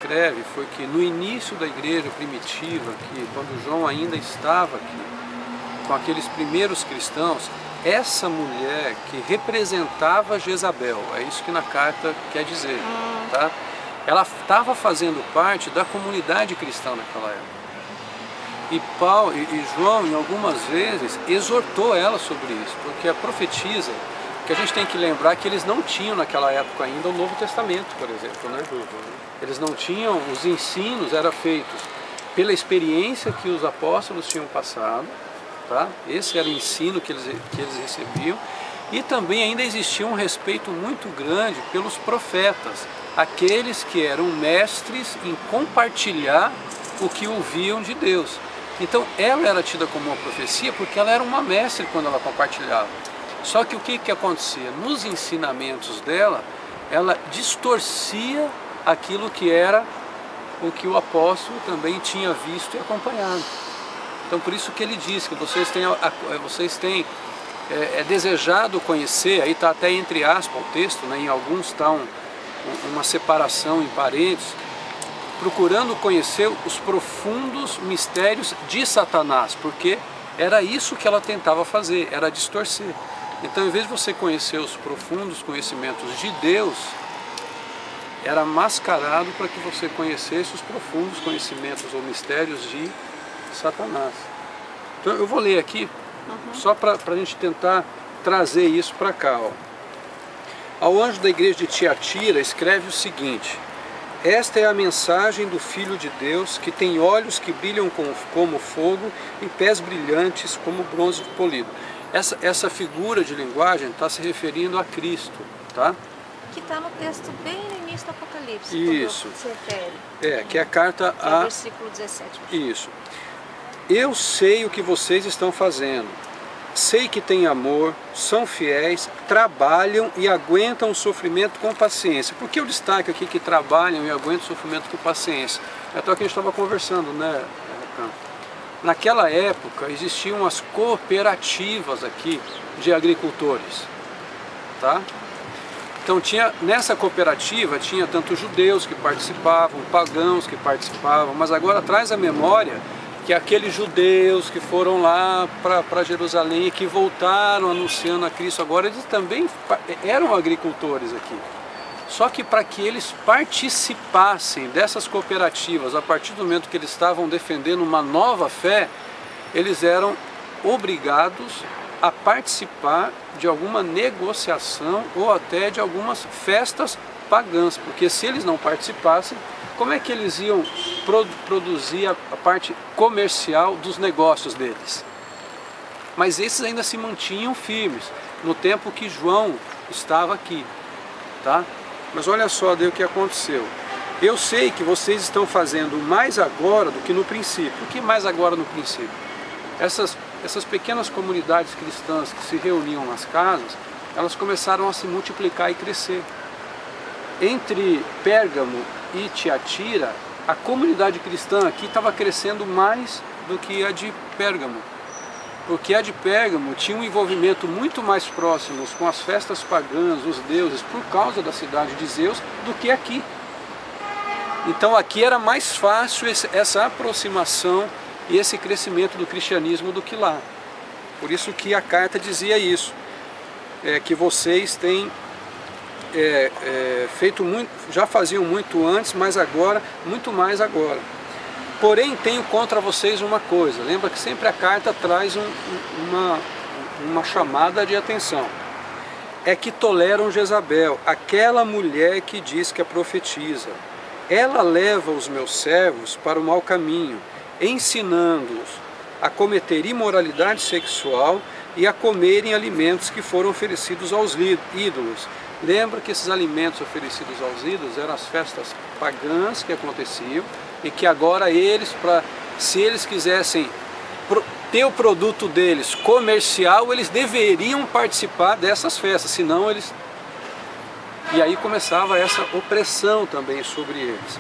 escreve foi que no início da igreja primitiva, que quando João ainda estava aqui, com aqueles primeiros cristãos, essa mulher que representava Jezabel, é isso que na carta quer dizer, tá? Ela estava fazendo parte da comunidade cristã naquela época. E Paulo e João, em algumas vezes, exortou ela sobre isso, porque a profetisa, que a gente tem que lembrar que eles não tinham naquela época ainda o Novo Testamento, por exemplo, né? Eles não tinham, os ensinos eram feitos pela experiência que os apóstolos tinham passado, tá? Esse era o ensino que eles recebiam, e também ainda existia um respeito muito grande pelos profetas, aqueles que eram mestres em compartilhar o que ouviam de Deus. Então ela era tida como uma profecia porque ela era uma mestre quando ela compartilhava. Só que o que acontecia? Nos ensinamentos dela, ela distorcia aquilo que era o que o apóstolo também tinha visto e acompanhado. Então por isso que ele diz que vocês têm desejado conhecer, aí está até entre aspas o texto, né? Em alguns está uma separação em parênteses, procurando conhecer os profundos mistérios de Satanás, porque era isso que ela tentava fazer, era distorcer. Então, em vez de você conhecer os profundos conhecimentos de Deus, era mascarado para que você conhecesse os profundos conhecimentos ou mistérios de Satanás. Então, eu vou ler aqui, só para a gente tentar trazer isso para cá. Ó. Ao anjo da igreja de Tiatira, escreve o seguinte: esta é a mensagem do Filho de Deus, que tem olhos que brilham como fogo e pés brilhantes como bronze polido. Essa figura de linguagem está se referindo a Cristo, tá? Que está no texto bem no início do Apocalipse. Isso. Se refere. Que é a carta a... versículo 17. Isso. Eu sei o que vocês estão fazendo. Sei que têm amor, são fiéis, trabalham e aguentam o sofrimento com paciência. Por que eu destaco aqui que trabalham e aguentam o sofrimento com paciência? É até o que a gente estava conversando, né, Recan? Naquela época existiam as cooperativas aqui de agricultores, tá? Então nessa cooperativa tinha tanto judeus que participavam, pagãos que participavam, mas agora traz a memória que aqueles judeus que foram lá para Jerusalém e que voltaram anunciando a Cristo, agora eles também eram agricultores aqui. Só que para que eles participassem dessas cooperativas, a partir do momento que eles estavam defendendo uma nova fé, eles eram obrigados a participar de alguma negociação ou até de algumas festas pagãs, porque se eles não participassem, como é que eles iam produzir a parte comercial dos negócios deles? Mas esses ainda se mantinham firmes no tempo que João estava aqui, tá? Mas olha só daí o que aconteceu. Eu sei que vocês estão fazendo mais agora do que no princípio. O que mais agora no princípio? Essas pequenas comunidades cristãs que se reuniam nas casas, elas começaram a se multiplicar e crescer. Entre Pérgamo e Tiatira, a comunidade cristã aqui estava crescendo mais do que a de Pérgamo. Porque a de Pérgamo tinha um envolvimento muito mais próximo com as festas pagãs, os deuses, por causa da cidade de Zeus, do que aqui. Então aqui era mais fácil essa aproximação e esse crescimento do cristianismo do que lá. Por isso que a carta dizia isso, que vocês têm feito muito, já faziam muito antes, mas agora, muito mais agora. Porém, tenho contra vocês uma coisa. Lembra que sempre a carta traz uma chamada de atenção. É que toleram Jezabel, aquela mulher que diz que é profetiza. Ela leva os meus servos para o mau caminho, ensinando-os a cometer imoralidade sexual e a comerem alimentos que foram oferecidos aos ídolos. Lembra que esses alimentos oferecidos aos ídolos eram as festas pagãs que aconteciam, e que agora eles, se eles quisessem ter o produto deles comercial, eles deveriam participar dessas festas, senão eles... E aí começava essa opressão também sobre eles.